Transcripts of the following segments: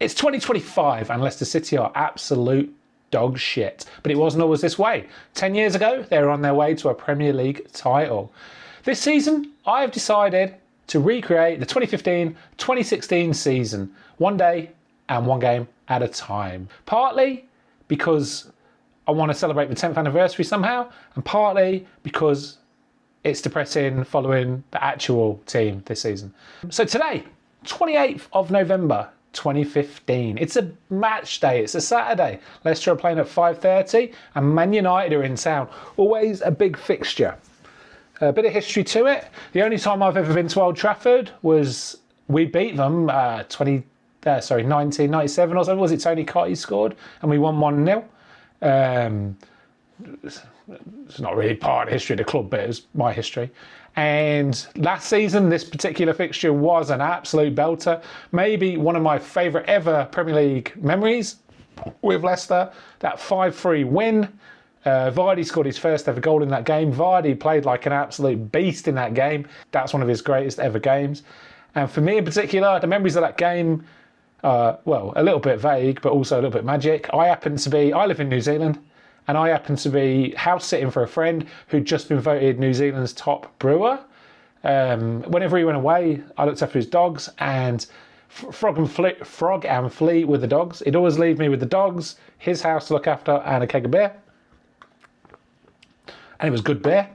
It's 2025 and Leicester City are absolute dog shit. But it wasn't always this way. 10 years ago, they were on their way to a Premier League title. This season, I have decided to recreate the 2015-2016 season, one day and one game at a time. Partly because I want to celebrate the 10th anniversary somehow, and partly because it's depressing following the actual team this season. So today, 28th of November 2015, it's a match day, it's a Saturday. Leicester are playing at 5:30 and Man United are in town. Always a big fixture. A bit of history to it. The only time I've ever been to Old Trafford was we beat them 1997 or something. Was it Tony Cottee scored and we won 1-0? It's not really part of the history of the club, but it was my history. And last season, this particular fixture was an absolute belter. Maybe one of my favourite ever Premier League memories with Leicester. That 5-3 win. Vardy scored his first ever goal in that game. Vardy played like an absolute beast in that game. That's one of his greatest ever games. And for me in particular, the memories of that game, well, a little bit vague, but also a little bit magic. I live in New Zealand, and I happen to be house sitting for a friend who'd just been voted New Zealand's top brewer. Whenever he went away, I looked after his dogs, and Frog and Flea were the dogs. He'd always leave me with the dogs, his house to look after, and a keg of beer. And it was good beer.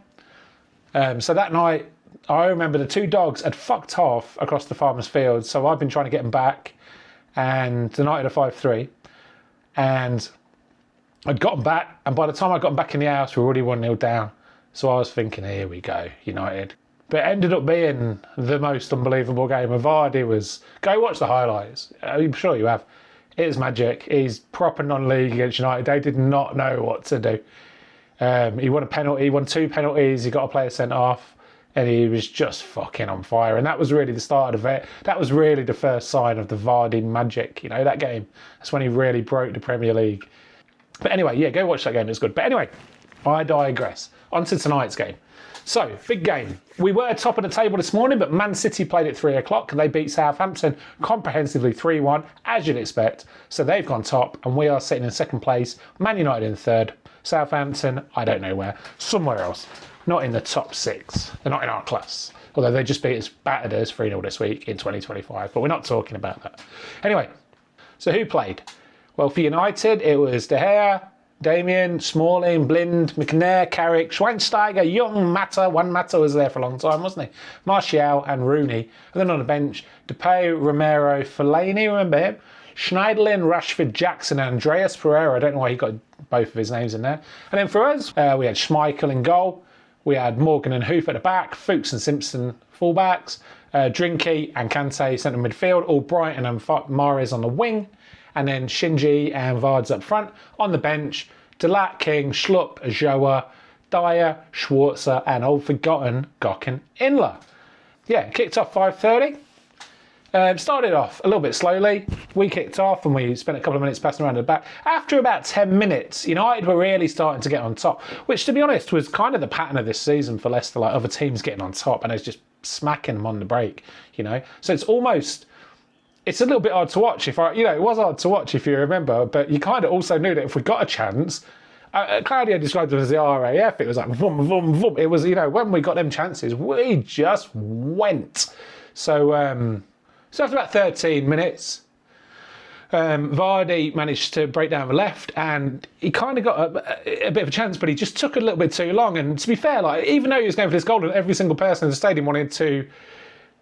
So that night, I remember the two dogs had fucked off across the farmer's field, so I've been trying to get them back. And the night of the 5-3, and I'd got them back, and by the time I got them back in the house, we were already 1-0 down. So I was thinking, here we go, United. But it ended up being the most unbelievable game. And Vardy was, go watch the highlights. I'm sure you have. It was magic. He's proper non-league against United. They did not know what to do. He won a penalty, he won 2 penalties, he got a player sent off, and he was just fucking on fire. And that was really the start of it. That was really the first sign of the Vardy magic, that game. That's when he really broke the Premier League. But anyway, yeah, go watch that game, it's good. But anyway, I digress. On to tonight's game. So, big game. We were top of the table this morning, but Man City played at 3 o'clock. They beat Southampton comprehensively 3-1, as you'd expect. So they've gone top, and we are sitting in second place. Man United in third. Southampton, I don't know where. Somewhere else. Not in the top 6. They're not in our class. Although they just beat us, battered us 3-0 this week in 2025. But we're not talking about that. Anyway, so who played? Well, for United, it was De Gea, Damien, Smalling, Blind, McNair, Carrick, Schweinsteiger, Young, Mata. One Mata was there for a long time, wasn't he? Martial and Rooney. And then on the bench, Depay, Romero, Fellaini, remember him? Schneiderlin, Rashford, Jackson, and Andreas Pereira. I don't know why he got both of his names in there. And then for us, we had Schmeichel in goal. We had Morgan and Hoof at the back, Fuchs and Simpson fullbacks, Drinky and Kante centre midfield, all Brighton and Mahrez on the wing. And then Shinji and Vards up front. On the bench, Delat, King, Schlupp, Ajoa, Dyer, Schwarzer, and old forgotten Gokhan Inler. Yeah, kicked off 5:30. Started off a little bit slowly. We kicked off and we spent a couple of minutes passing around the back. After about 10 minutes, United were really starting to get on top, which, to be honest, was kind of the pattern of this season for Leicester, like other teams getting on top and it's just smacking them on the break, So it's a little bit hard to watch. It was hard to watch if you remember, but you kind of also knew that if we got a chance, Claudio described it as the RAF. It was like vroom, vroom, vroom. It was, when we got them chances, we just went. So after about 13 minutes, Vardy managed to break down the left, and he kind of got a bit of a chance, but he just took a little bit too long. And to be fair, even though he was going for this goal, and every single person in the stadium wanted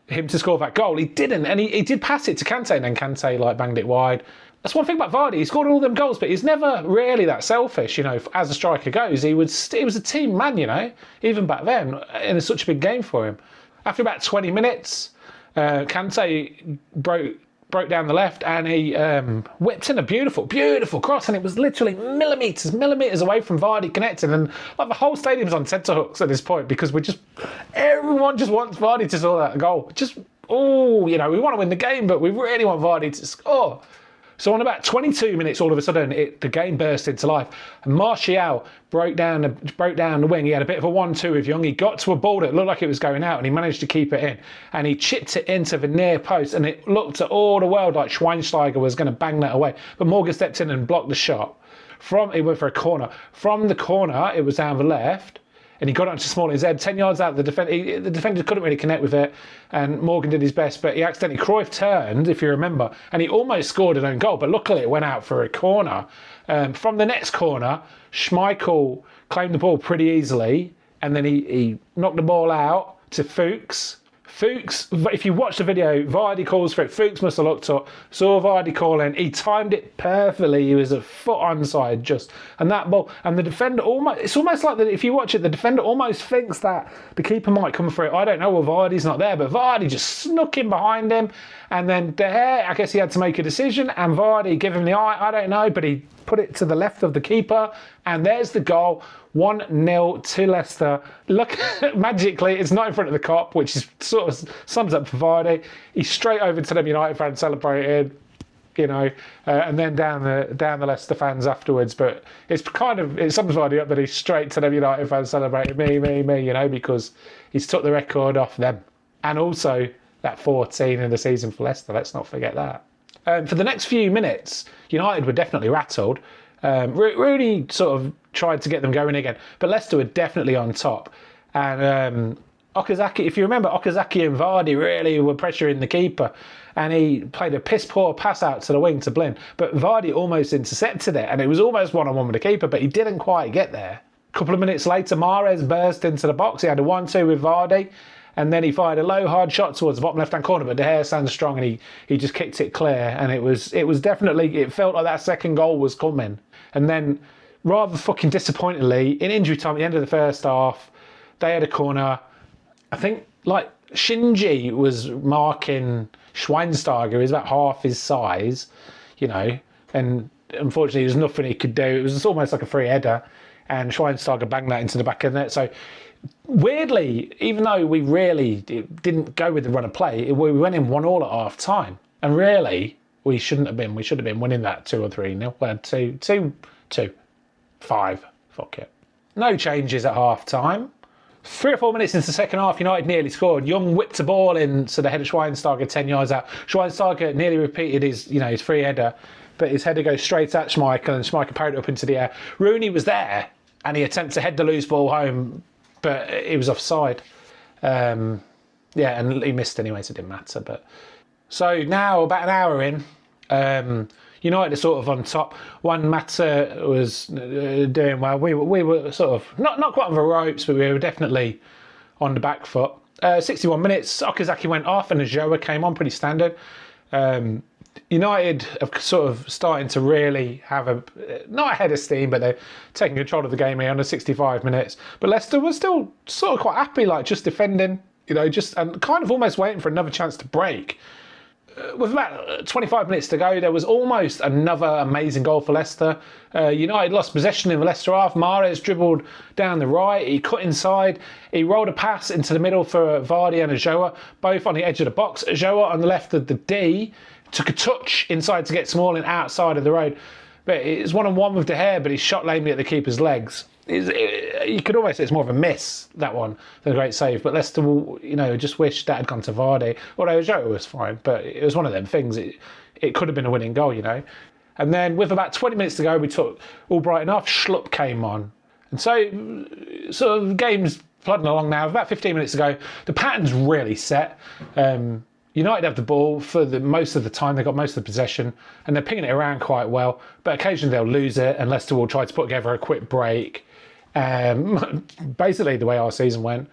him to score that goal, he didn't, and he did pass it to Kante, and then Kante banged it wide. That's one thing about Vardy. He scored all them goals, but he's never really that selfish, as a striker goes. He was a team man, even back then, and it's such a big game for him. After about 20 minutes, Kante broke down the left, and he whipped in a beautiful, beautiful cross, and it was literally millimetres away from Vardy connecting, and the whole stadium's on tenterhooks at this point because everyone just wants Vardy to score that goal. We want to win the game, but we really want Vardy to score. So on about 22 minutes, all of a sudden, the game burst into life. And Martial broke down the wing. He had a bit of a 1-2 with Young. He got to a ball that looked like it was going out, and he managed to keep it in. And he chipped it into the near post, and it looked to all the world like Schweinsteiger was going to bang that away. But Morgan stepped in and blocked the shot. He went for a corner. From the corner, it was down the left. And he got onto Smalling's head, 10 yards out. The defender couldn't really connect with it, and Morgan did his best, but he accidentally, Cruyff turned, if you remember, and he almost scored an own goal, but luckily it went out for a corner. From the next corner, Schmeichel claimed the ball pretty easily, and then he knocked the ball out to Fuchs. Fuchs, if you watch the video, Vardy calls for it. Fuchs must have looked up, saw Vardy calling. He timed it perfectly. He was a foot onside just. And that ball, and the defender almost, it's almost like that if you watch it, the defender almost thinks that the keeper might come for it. I don't know, well, Vardy's not there, but Vardy just snuck in behind him. And then De Gea, I guess he had to make a decision, and Vardy gave him the eye, I don't know, but he put it to the left of the keeper, and there's the goal. 1-0 to Leicester. Look, magically, it's not in front of the cop, which is sort of sums up for Vardy. He's straight over to them United fans celebrating, and then down the Leicester fans afterwards. But it sums Vardy up that he's straight to them United fans celebrating me, because he's took the record off them. And also that 14 in the season for Leicester. Let's not forget that. For the next few minutes, United were definitely rattled. Rooney sort of tried to get them going again, but Leicester were definitely on top. And Okazaki, if you remember, Okazaki and Vardy really were pressuring the keeper, and he played a piss poor pass out to the wing to Blin, but Vardy almost intercepted it, and it was almost one-on-one with the keeper, but he didn't quite get there. A couple of minutes later, Mahrez burst into the box. He had a 1-2 with Vardy, and then he fired a low, hard shot towards the bottom left-hand corner, but De Gea stands strong, and he just kicked it clear, and it was definitely, it felt like that second goal was coming. And then, rather fucking disappointingly, in injury time at the end of the first half, they had a corner. I think, Shinji was marking Schweinsteiger. He's about half his size, and unfortunately there's nothing he could do. It was almost like a free header, and Schweinsteiger banged that into the back of the net. So, weirdly, even though we really didn't go with the run of play, we went in 1-1 at half time. And really, we shouldn't have been. We should have been winning that 2 or 3-0. Well, 2, 5. Fuck it. No changes at half time. 3 or 4 minutes into the second half, United nearly scored. Young whipped the ball in, so the header Schweinsteiger 10 yards out. Schweinsteiger nearly repeated his free header, but his header goes straight at Schmeichel, and Schmeichel parried it up into the air. Rooney was there, and he attempts to head the loose ball home, but it was offside. And he missed anyway, so it didn't matter. But so now, about an hour in, United are sort of on top. Juan Mata was doing well. We were sort of not quite on the ropes, but we were definitely on the back foot. 61 minutes, Okazaki went off, and Ajoa came on, pretty standard. United are sort of starting to really have not a head of steam, but they're taking control of the game here under 65 minutes. But Leicester was still sort of quite happy, just defending, and kind of almost waiting for another chance to break. With about 25 minutes to go, there was almost another amazing goal for Leicester. United lost possession in the Leicester half. Mahrez dribbled down the right. He cut inside. He rolled a pass into the middle for Vardy and Ajoa, both on the edge of the box. Ajoa on the left of the D took a touch inside to get Smalling outside of the road. But it's 1-on-1 with De Gea, but he shot lamely at the keeper's legs. You could almost say it's more of a miss, that one, than a great save. But Leicester will, just wish that had gone to Vardy. Although Joe was fine, but it was one of them things. It could have been a winning goal, And then with about 20 minutes to go, we took Albrighton off. Schlupp came on. And so, sort of, the game's plodding along now. About 15 minutes to go, the pattern's really set. United have the ball for most of the time. They've got most of the possession, and they're pinging it around quite well. But occasionally they'll lose it, and Leicester will try to put together a quick break. Basically the way our season went.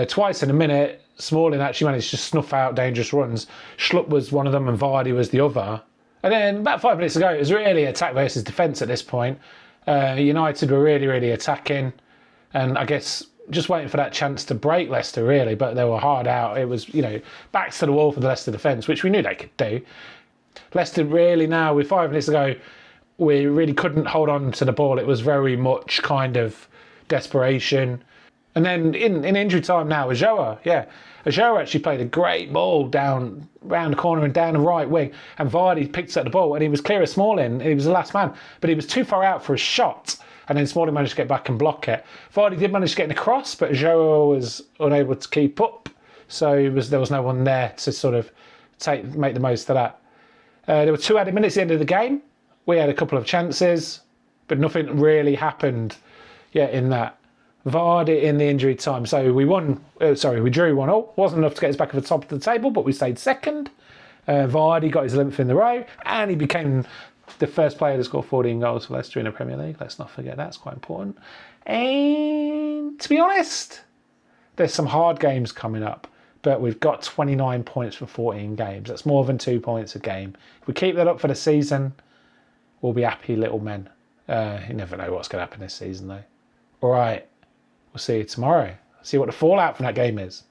Twice in a minute, Smalling actually managed to snuff out dangerous runs. Schlupp was one of them, and Vardy was the other. And then about 5 minutes ago, it was really attack versus defence at this point. United were really, really attacking, and I guess just waiting for that chance to break Leicester, really, but they were hard out. It was, backs to the wall for the Leicester defence, which we knew they could do. Leicester really now, with 5 minutes to go, we really couldn't hold on to the ball. It was very much kind of desperation. And then in injury time now, Ajoa actually played a great ball down round the corner and down the right wing, and Vardy picked up the ball, and he was clear of Smalling, he was the last man, but he was too far out for a shot, and then Smalling managed to get back and block it. Vardy did manage to get in the cross, but Ajoa was unable to keep up, so there was no one there to sort of make the most of that. There were 2 added minutes at the end of the game. We had a couple of chances, but nothing really happened yet in that. Vardy in the injury time. So we drew 1-1. Wasn't enough to get us back at the top of the table, but we stayed second. Vardy got his 11th in the row, and he became the first player to score 14 goals for Leicester in the Premier League. Let's not forget that's quite important. And to be honest, there's some hard games coming up, but we've got 29 points for 14 games. That's more than 2 points a game. If we keep that up for the season, we'll be happy little men. You never know what's going to happen this season, though. All right. We'll see you tomorrow. See what the fallout from that game is.